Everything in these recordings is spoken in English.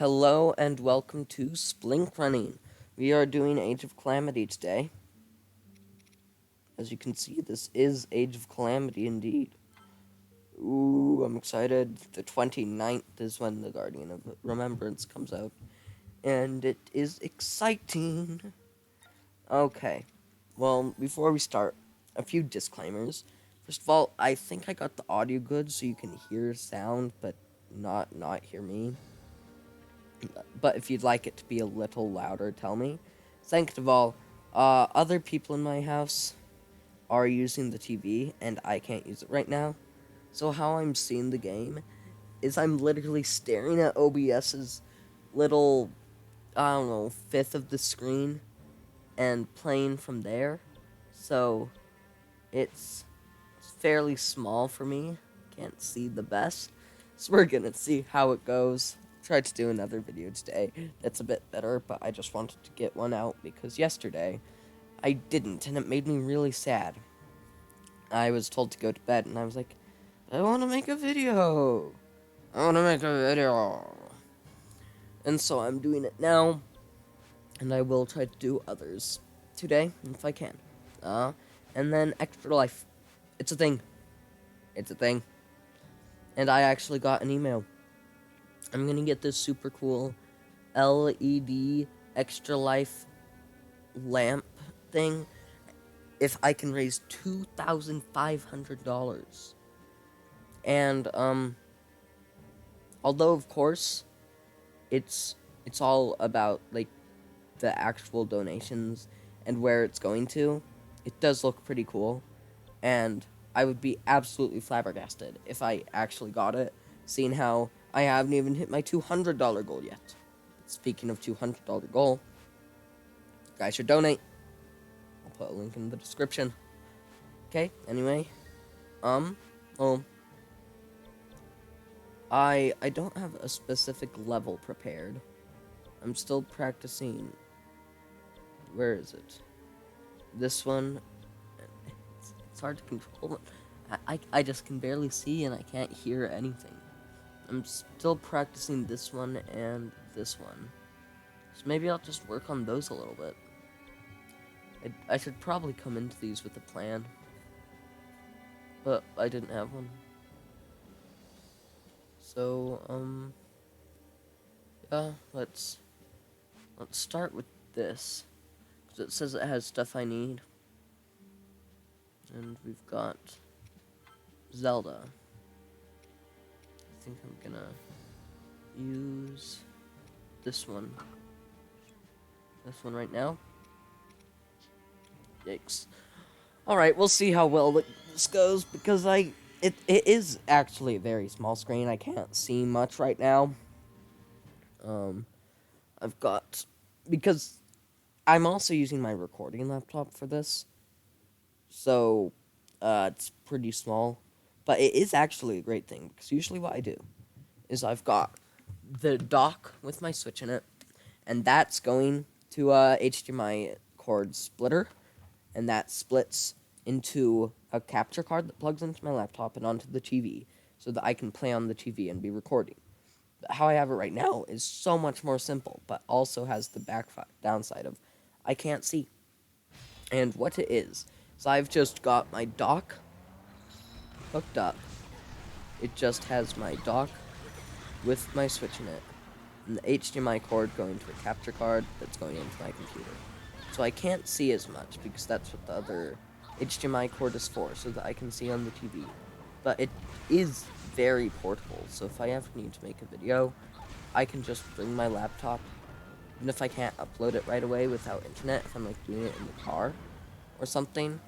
Hello and welcome to Splink Running. We are doing Age of Calamity today. As you can see, this is Age of Calamity indeed. Ooh, I'm excited. The 29th is when the Guardian of Remembrance comes out. And it is exciting. Okay, well, before we start, a few disclaimers. First of all, I think I got the audio good so you can hear sound, but not hear me. But if you'd like it to be a little louder, tell me. Second of all, other people in my house are using the TV, and I can't use it right now. So how I'm seeing the game is I'm literally staring at OBS's little, I don't know, fifth of the screen and playing from there. So it's fairly small for me. Can't see the best. So we're gonna see how it goes. Tried to do another video today that's a bit better, but I just wanted to get one out because yesterday I didn't, and it made me really sad. I was told to go to bed, and I was like, I want to make a video. I want to make a video. And so I'm doing it now, and I will try to do others today if I can. And then Extra Life. It's a thing. It's a thing. And I actually got an email. I'm gonna get this super cool LED Extra Life lamp thing if I can raise $2,500. And although of course it's all about like the actual donations and where it's going to, it does look pretty cool, and I would be absolutely flabbergasted if I actually got it, seeing how I haven't even hit my $200 goal yet. Speaking of $200 goal, you guys should donate. I'll put a link in the description. Okay, anyway. Well, I don't have a specific level prepared. I'm still practicing. Where is it? This one. It's hard to control. I just can barely see and I can't hear anything. I'm still practicing this one and this one. So maybe I'll just work on those a little bit. I should probably come into these with a plan. But I didn't have one. So, yeah, let's start with this. Because it says it has stuff I need. And we've got Zelda. I think I'm gonna use this one. This one right now. Yikes. Alright, we'll see how well this goes, because it is actually a very small screen. I can't see much right now. I've got, because I'm also using my recording laptop for this, so it's pretty small, but it is actually a great thing, because usually what I do is I've got the dock with my Switch in it, and that's going to HDMI cord splitter, and that splits into a capture card that plugs into my laptop and onto the TV, so that I can play on the TV and be recording. But how I have it right now is so much more simple, but also has the downside of I can't see. And what it is I've just got my dock hooked up. It just has my dock with my Switch in it, and the HDMI cord going to a capture card that's going into my computer. So I can't see as much, because that's what the other HDMI cord is for, so that I can see on the TV. But it is very portable, so if I ever need to make a video, I can just bring my laptop, even if I can't upload it right away without internet, if I'm like doing it in the car or something.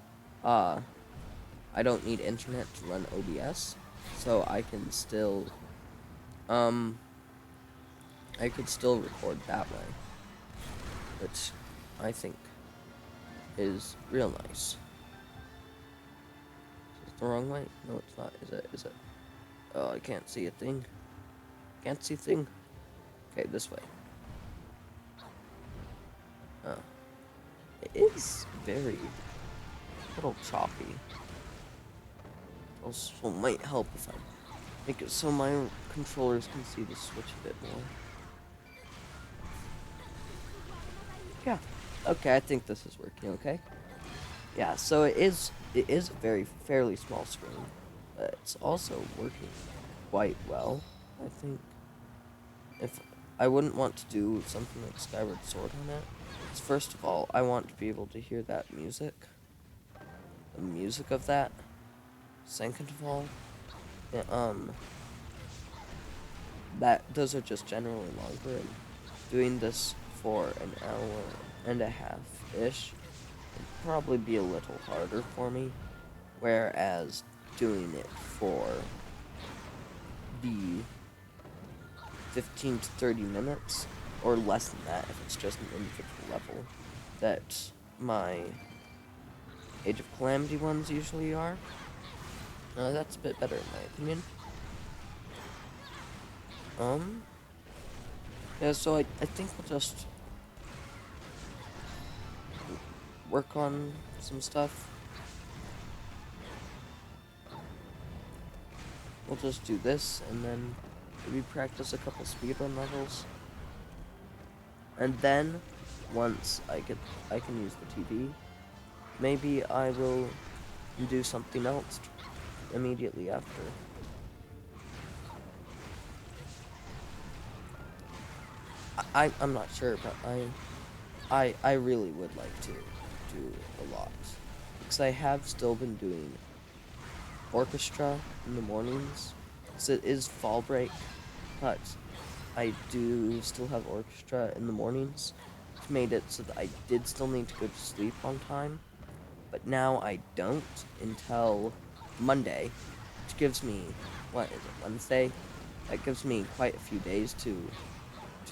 I don't need internet to run OBS, so I can still, I could still record that way, which I think is real nice. Is it the wrong way? No, it's not. Is it? Oh, I can't see a thing. Can't see a thing. Okay, this way. Oh. It is very a little choppy. Also might help if I make it so my controllers can see the Switch a bit more. Yeah. Okay, I think this is working okay. Yeah, so it is a very fairly small screen, but it's also working quite well, I think. If I wouldn't want to do something like Skyward Sword on it, it's first of all, I want to be able to hear that music. The music of that. Second of all, yeah, that those are just generally longer, and doing this for an hour and a half-ish would probably be a little harder for me, whereas doing it for the 15 to 30 minutes, or less than that if it's just an individual level, that my Age of Calamity ones usually are, that's a bit better in my opinion. Yeah, so I think we'll just work on some stuff. We'll just do this, and then maybe practice a couple speedrun levels. And then, once I can use the TV, maybe I will do something else immediately after. I'm not sure, but I really would like to do a lot, because I have still been doing orchestra in the mornings. So it is fall break, but I do still have orchestra in the mornings, which made it so that I did still need to go to sleep on time, but now I don't until Monday, which gives me, what is it, Wednesday? That gives me quite a few days to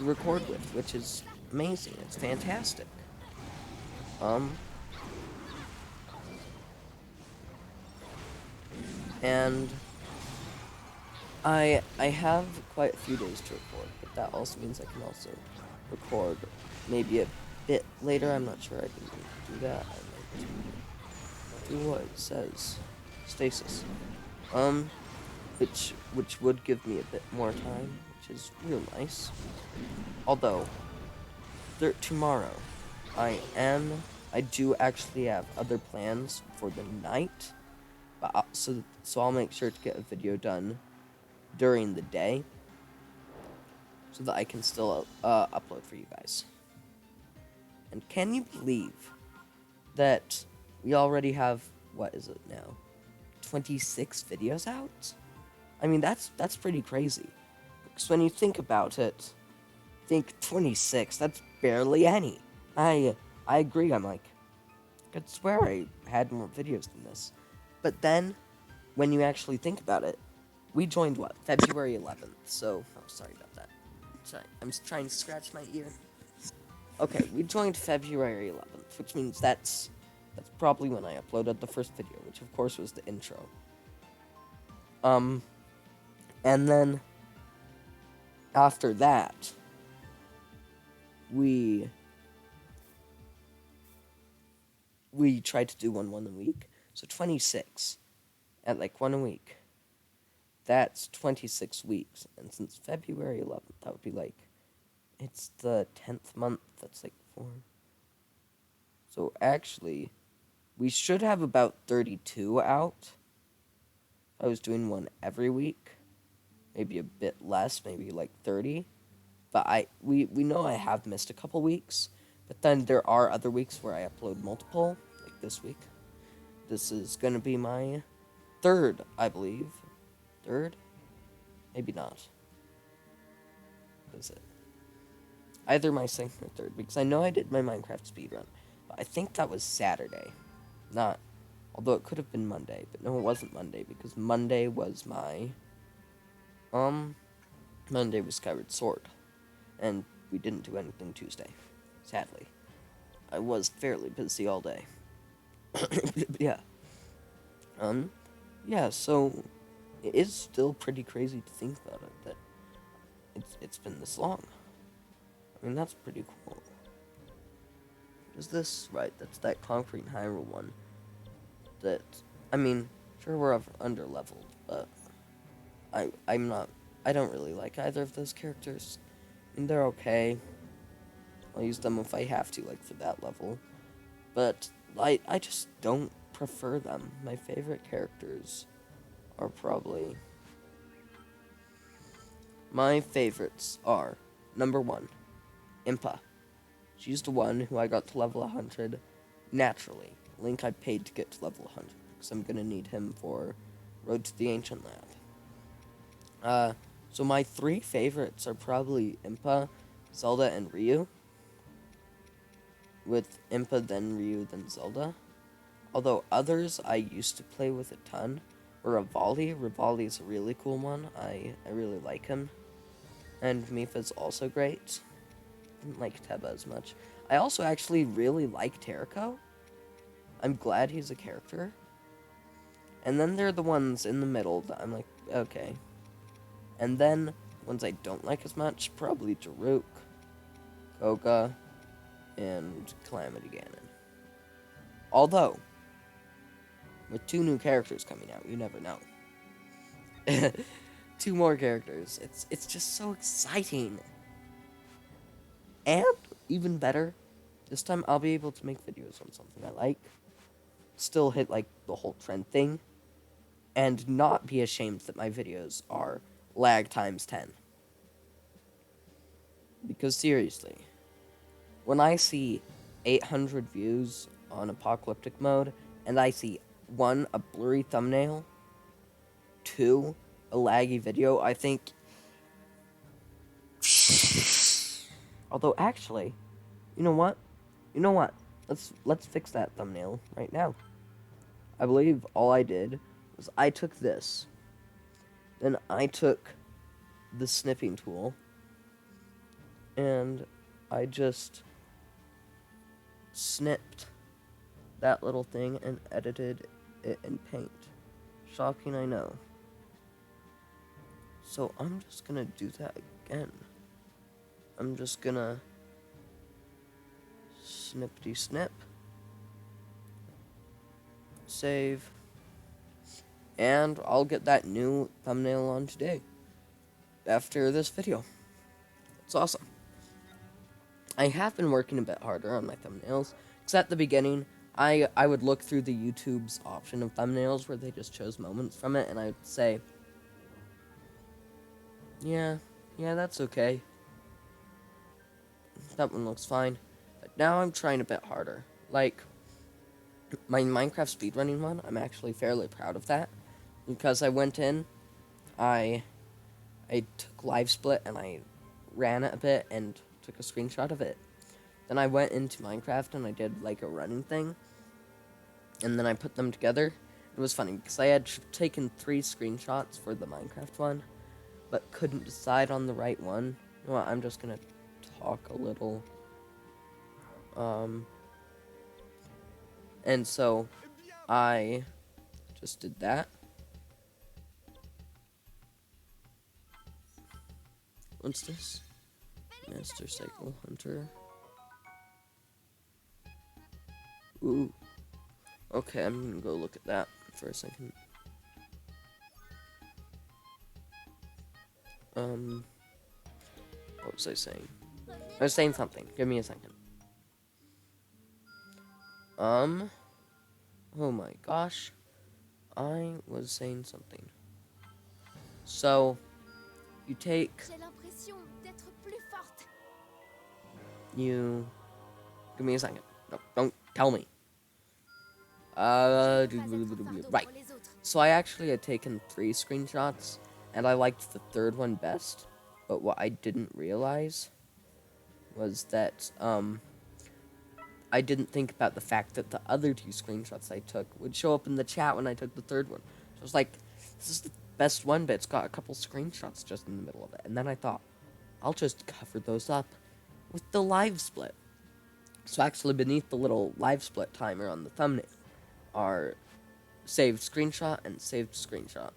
record with, which is amazing. It's fantastic. And I have quite a few days to record, but that also means I can also record maybe a bit later. I'm not sure I can do that. I might do what it says, stasis. Which would give me a bit more time, which is real nice. Although tomorrow, I do actually have other plans for the night, but so I'll make sure to get a video done during the day, so that I can still upload for you guys. And can you believe that we already have, what is it now, 26 videos out? I mean, that's pretty crazy. Because when you think about it, think 26, that's barely any. I agree, I'm like, I could swear I had more videos than this. But then, when you actually think about it, we joined, what, February 11th, so, oh, sorry about that. Sorry, I'm just trying to scratch my ear. Okay, we joined February 11th, which means that's probably when I uploaded the first video, which of course was the intro. And then, after that, we tried to do one a week, so 26, at like one a week. That's 26 weeks, and since February 11th, that would be like, it's the 10th month, that's like 4. So actually, we should have about 32 out. If I was doing one every week, maybe a bit less, maybe like 30. But we know I have missed a couple weeks, but then there are other weeks where I upload multiple, like this week. This is going to be my third, I believe. Third? Maybe not. What is it? Either my second or third, because I know I did my Minecraft speedrun, but I think that was Saturday. Not, although it could have been Monday, but no, it wasn't Monday, because Monday was my, Monday was Skyward Sword, and we didn't do anything Tuesday, sadly. I was fairly busy all day. Yeah. Yeah, so it is still pretty crazy to think about it, that it's been this long. I mean, that's pretty cool. Is this right? That's that Concrete Hyrule one. That, I mean, sure we're under leveled, but I'm not. I don't really like either of those characters. I mean, they're okay. I'll use them if I have to, like for that level. But I just don't prefer them. My favorite characters are probably... My favorites are, number 1, Impa. She's the one who I got to level 100 naturally. Link I paid to get to level 100, because I'm going to need him for Road to the Ancient Lab. So my 3 favorites are probably Impa, Zelda, and Ryu. With Impa, then Ryu, then Zelda. Although others I used to play with a ton were Rivali. Rivali is a really cool one. I really like him. And Mifa's also great. Didn't like Teba as much. I also actually really like Teriko. I'm glad he's a character. And then there are the ones in the middle that I'm like, okay. And then, ones I don't like as much, probably Daruk, Koga, and Calamity Ganon. Although, with 2 new characters coming out, you never know. 2 more characters. It's just so exciting. And, even better, this time I'll be able to make videos on something I like, still hit, like, the whole trend thing, and not be ashamed that my videos are lag times 10. Because seriously, when I see 800 views on apocalyptic mode, and I see 1, a blurry thumbnail, 2, a laggy video, I think... Although, actually, you know what? Let's fix that thumbnail right now. I believe all I did was I took this, then I took the snipping tool, and I just snipped that little thing and edited it in Paint. Shocking, I know. So I'm just gonna do that again. I'm just gonna snippity snip, save, and I'll get that new thumbnail on today after this video. It's awesome. I have been working a bit harder on my thumbnails, because at the beginning, I would look through the YouTube's option of thumbnails where they just chose moments from it, and I'd say, yeah, that's okay. That one looks fine. But now I'm trying a bit harder. Like, my Minecraft speedrunning one, I'm actually fairly proud of that, because I went in, I took live split, and I ran it a bit, and took a screenshot of it. Then I went into Minecraft, and I did, like, a running thing, and then I put them together. It was funny, because I had taken 3 screenshots for the Minecraft one, but couldn't decide on the right one. You know what, I'm just gonna talk a little. And so, I just did that. What's this? Master Cycle Hunter. Ooh. Okay, I'm gonna go look at that for a second. What was I saying? I was saying something. Give me a second. Oh my gosh. I was saying something. So, you take... You... Give me a second. No, don't tell me. Right. So I actually had taken 3 screenshots, and I liked the 3rd one best. But what I didn't realize was that, I didn't think about the fact that the other 2 screenshots I took would show up in the chat when I took the 3rd one. So I was like, this is the best one, but it's got a couple screenshots just in the middle of it. And then I thought, I'll just cover those up with the live split. So actually beneath the little live split timer on the thumbnail are saved screenshot and saved screenshot,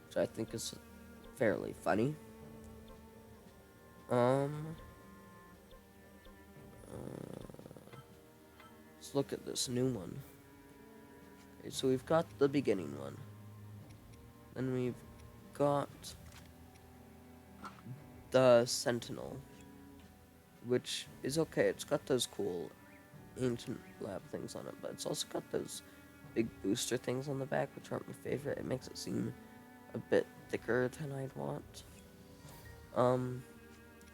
which I think is fairly funny. Let's look at this new one. Okay, so we've got the beginning one. Then we've got the Sentinel. which is okay. It's got those cool ancient lab things on it, but it's also got those big booster things on the back, which aren't my favorite. It makes it seem a bit thicker than I'd want. And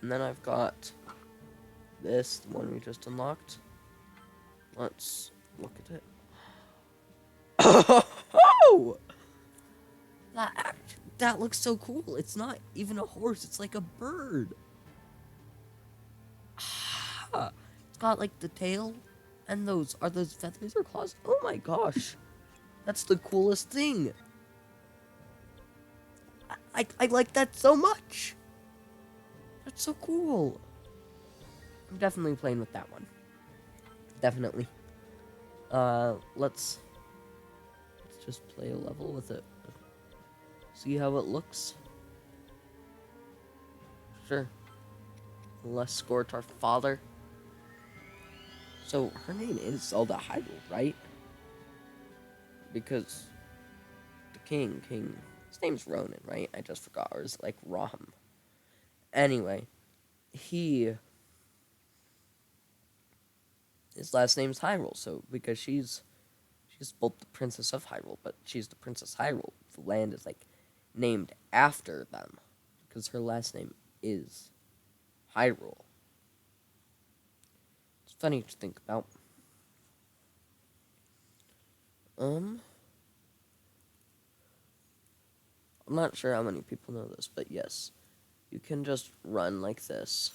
then I've got this, the one we just unlocked. Let's look at it. Oh! That looks so cool. It's not even a horse. It's like a bird. It's got like the tail, and are those feathers or claws? Oh my gosh, that's the coolest thing. I like that so much. That's so cool. I'm definitely playing with that one. Definitely. Let's just play a level with it. See how it looks. Sure. Let's escort our father. So her name is Zelda Hyrule, right? Because the king, his name's Ronan, right? I just forgot. Or is it like Rom? Anyway, his last name's Hyrule. So because she's both the princess of Hyrule, but she's the Princess Hyrule. The land is like named after them because her last name is Hyrule. It's funny to think about. I'm not sure how many people know this, but yes, you can just run like this.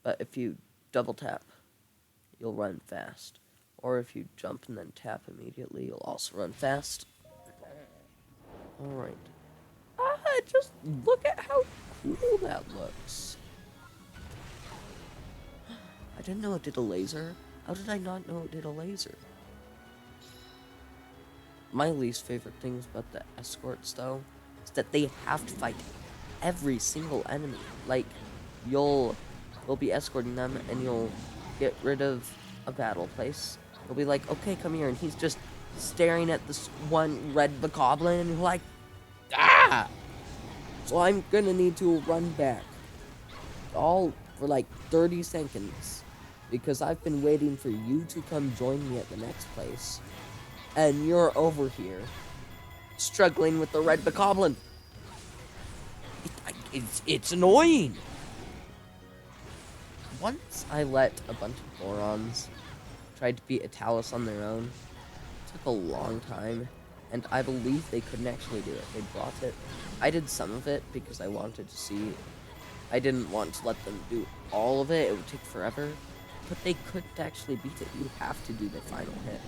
But if you double tap, you'll run fast. Or if you jump and then tap immediately, you'll also run fast. Alright. Just look at how cool that looks. I didn't know it did a laser. How did I not know it did a laser? My least favorite things about the escorts, though, is that they have to fight every single enemy. Like, you'll be escorting them, and you'll get rid of a battle place. You'll be like, okay, come here, and he's just staring at this one red bokoblin, and you're like, ah! So I'm gonna need to run back. All for like 30 seconds. Because I've been waiting for you to come join me at the next place. And you're over here, struggling with the red bokoblin. It's annoying. Once I let a bunch of morons try to beat Italis on their own. It took a long time, and I believe they couldn't actually do it. They brought it. I did some of it because I wanted to see. I didn't want to let them do all of it. It would take forever. But they couldn't actually beat it. You have to do the final hit.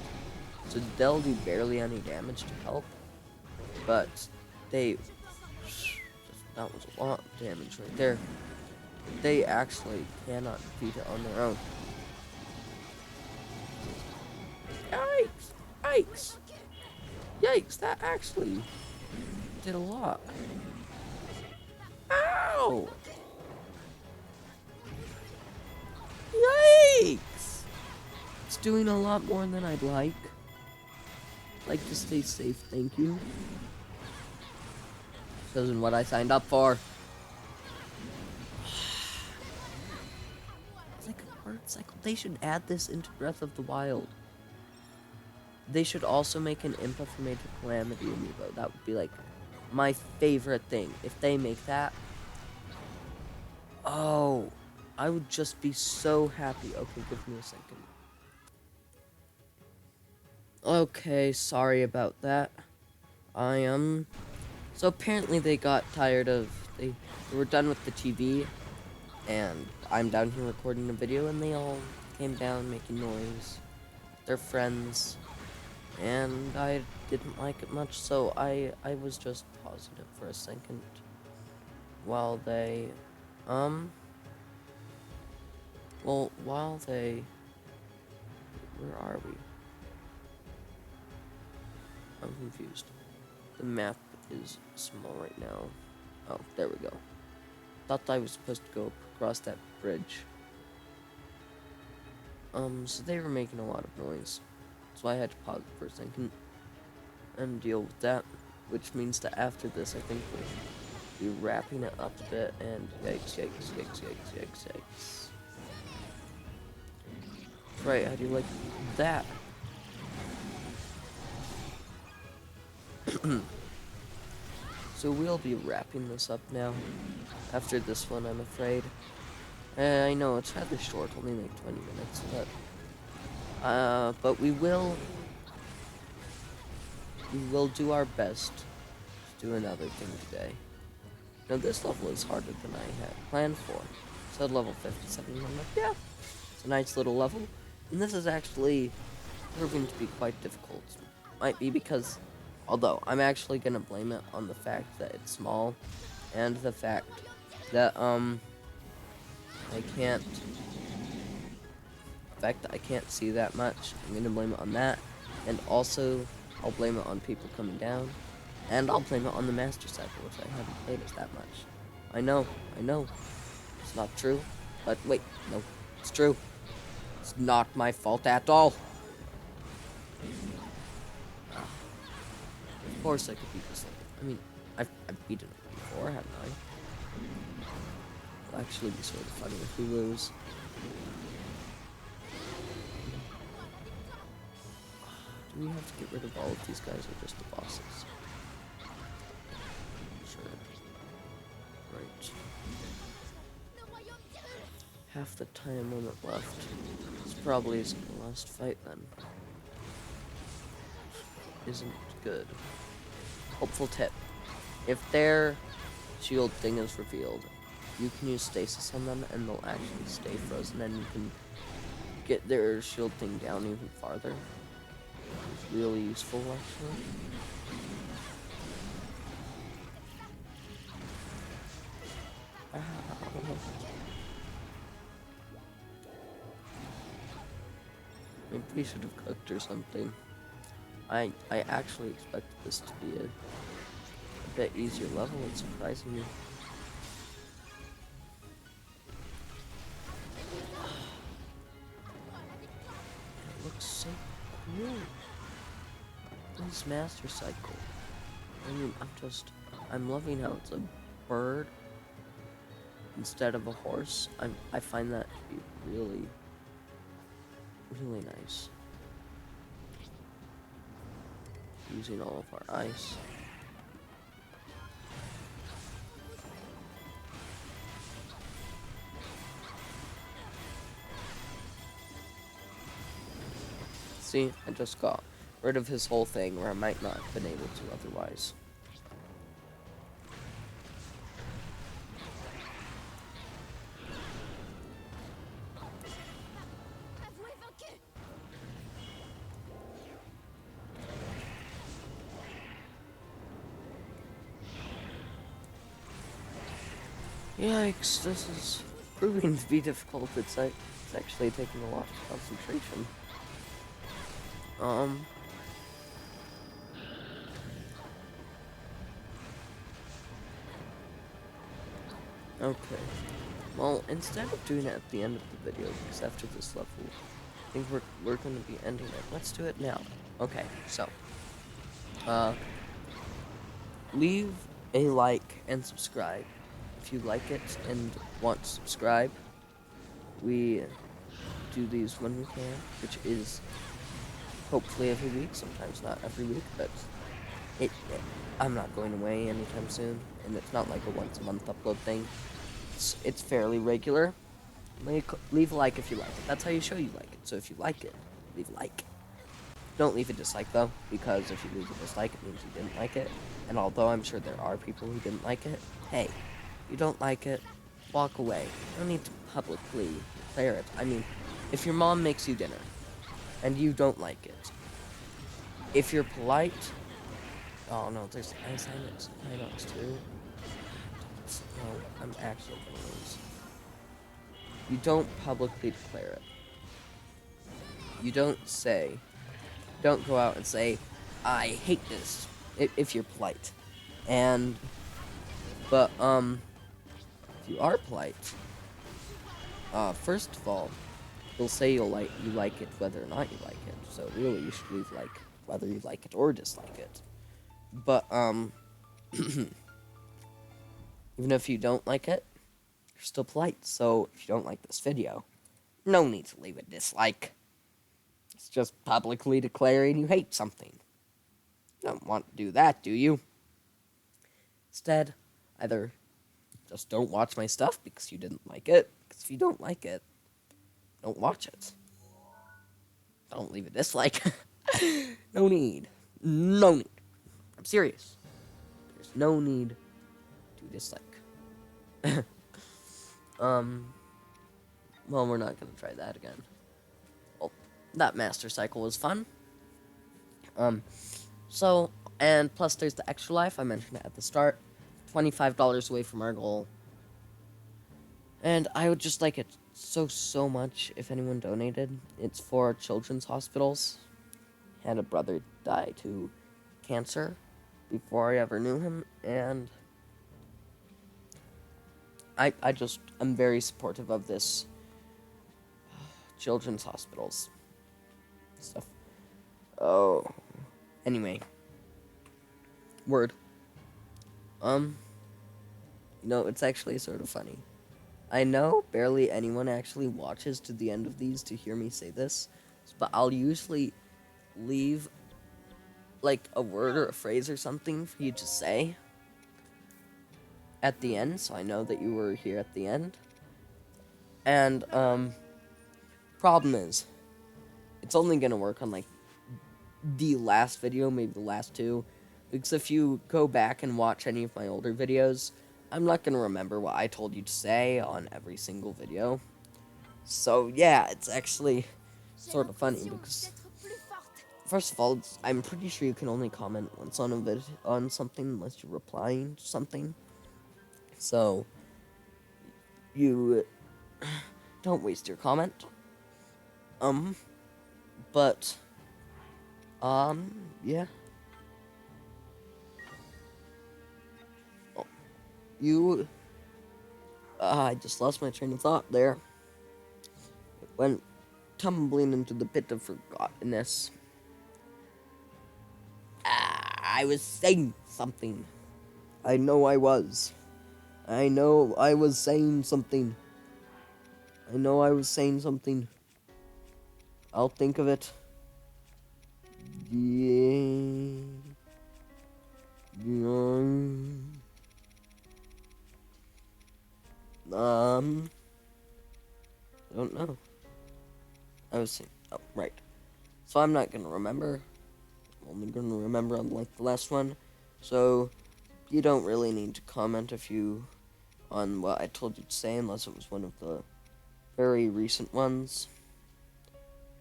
So they'll do barely any damage to help. But they... That was a lot of damage right there. They actually cannot defeat it on their own. Yikes! Yikes! Yikes, that actually did a lot. Ow! Yikes! It's doing a lot more than I'd like. Like to stay safe, thank you. This isn't what I signed up for. It's like a word cycle. They should add this into Breath of the Wild. They should also make an Impa for Major Calamity amiibo. That would be like my favorite thing. If they make that, oh, I would just be so happy. Okay, give me a second. Okay, sorry about that. So apparently they got tired of, they were done with the TV, and I'm down here recording a video, and they all came down making noise. They're friends, and I didn't like it much, so I was just pausing it for a second while they, where are we? I'm confused. The map is small right now. Oh, there we go. Thought I was supposed to go across that bridge. So they were making a lot of noise. So I had to pause it for a second and deal with that. Which means that after this, I think we'll be wrapping it up a bit, and yikes, yikes, yikes, yikes, yikes, yikes. Right, how do you like that? So we'll be wrapping this up now. After this one, I'm afraid. I know it's rather short, only like 20 minutes, but we will do our best to do another thing today. Now this level is harder than I had planned for. So level 57, I'm like, yeah, it's a nice little level. And this is actually proving to be quite difficult. Might be because, although I'm actually gonna blame it on the fact that it's small, and the fact that I can't see that much. I'm gonna blame it on that, and also I'll blame it on people coming down, and I'll blame it on the Master Cycle, which I haven't played as that much. I know, it's not true, but wait, no, it's true. It's not my fault at all. Of course I could beat this level. I mean, I've beaten it before, haven't I? It'll actually be sort of funny if we lose. Do we have to get rid of all of these guys or just the bosses? Sure. Right. Half the time limit left. This probably isn't the last fight then. Isn't good. Helpful tip. If their shield thing is revealed, you can use stasis on them and they'll actually stay frozen and you can get their shield thing down even farther. It's really useful actually. Maybe we should have cooked or something. I actually expected this to be a bit easier level, it's surprising me. It looks so cool. This Master Cycle. I mean, I'm loving how it's a bird instead of a horse. I find that to be really, really nice. Using all of our ice. See, I just got rid of his whole thing where I might not have been able to otherwise. Yikes, this is proving to be difficult. It's actually taking a lot of concentration. Okay. Well, instead of doing it at the end of the video, because after this level, I think we're going to be ending it. Let's do it now. Okay, so, leave a like and subscribe if you like it and want to subscribe. We do these when we can, which is hopefully every week, sometimes not every week, but I'm not going away anytime soon, and it's not like a once a month upload thing. It's fairly regular. Leave a like if you like it. That's how you show you like it. So if you like it, leave a like. Don't leave a dislike though, because if you leave a dislike, it means you didn't like it. And although I'm sure there are people who didn't like it, hey, you don't like it, walk away. You don't need to publicly declare it. I mean, if your mom makes you dinner and you don't like it, if you're polite, oh no, there's ice items too. No, I'm actually gonna lose. You don't publicly declare it. You don't go out and say, I hate this, if you're polite. But if you are polite, first of all, you'll say you like it whether or not you like it. So really, you should leave like whether you like it or dislike it. But even if you don't like it, you're still polite. So if you don't like this video, no need to leave a dislike. It's just publicly declaring you hate something. You don't want to do that, do you? Instead, either just don't watch my stuff because you didn't like it, because if you don't like it, don't watch it. Don't leave a dislike. No need. No need. I'm serious. There's no need to dislike. Well, we're not gonna try that again. Well, that master cycle was fun. So, and plus there's the extra life, I mentioned it at the start. $25 away from our goal. And I would just like it so much if anyone donated. It's for children's hospitals. I had a brother die to cancer before I ever knew him, and I'm very supportive of this children's hospitals stuff. Oh, anyway, word. It's actually sort of funny. I know barely anyone actually watches to the end of these to hear me say this, but I'll usually leave like a word or a phrase or something for you to say at the end, so I know that you were here at the end. And problem is, it's only gonna work on like the last video, maybe the last two, because if you go back and watch any of my older videos, I'm not gonna remember what I told you to say on every single video. So yeah, it's actually sort of funny because first of all, I'm pretty sure you can only comment once on a video on something unless you're replying to something. So you don't waste your comment. But yeah. I just lost my train of thought there. It went tumbling into the pit of forgottenness. I was saying something. I know I was. I know I was saying something. I know I was saying something. I'll think of it. Yeah. I don't know. I was saying, oh, right. So I'm not gonna remember. I'm only gonna remember on like the last one. So you don't really need to comment on what I told you to say unless it was one of the very recent ones.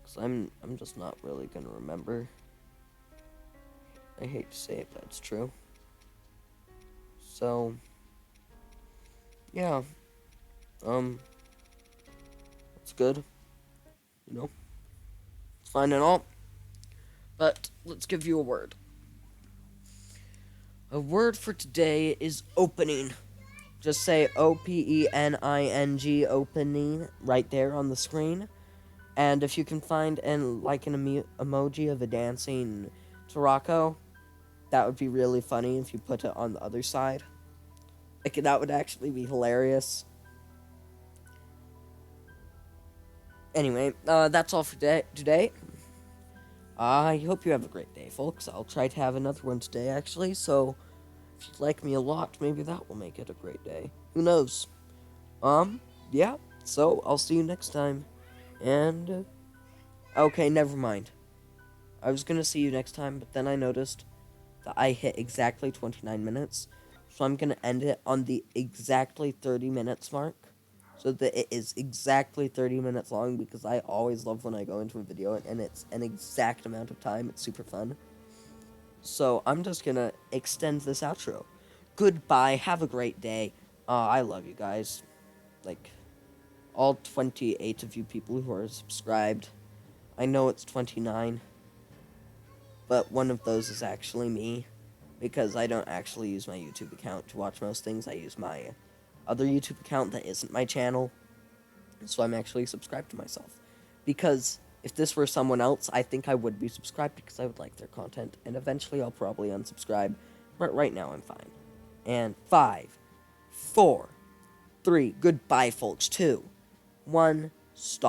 Cause I'm just not really gonna remember. I hate to say it, but it's true. So yeah. It's good. It's fine and all. But let's give you a word. A word for today is opening. Just say OPENING, opening, right there on the screen. And if you can find an emoji of a dancing Tarako, that would be really funny if you put it on the other side. That would actually be hilarious. Anyway, that's all for today. I hope you have a great day, folks. I'll try to have another one today, actually, so if you like me a lot, maybe that will make it a great day. Who knows? Yeah, so I'll see you next time. And, okay, never mind. I was gonna see you next time, but then I noticed that I hit exactly 29 minutes, so I'm gonna end it on the exactly 30 minutes mark, so that it is exactly 30 minutes long, because I always love when I go into a video, and it's an exact amount of time. It's super fun. So I'm just gonna extend this outro. Goodbye, have a great day. I love you guys. Like, all 28 of you people who are subscribed. I know it's 29, but one of those is actually me, because I don't actually use my YouTube account to watch most things. I use my other YouTube account that isn't my channel, so I'm actually subscribed to myself. Because if this were someone else, I think I would be subscribed because I would like their content, and eventually I'll probably unsubscribe, but right now I'm fine. And 5, 4, 3, goodbye, folks. 2, 1, stop.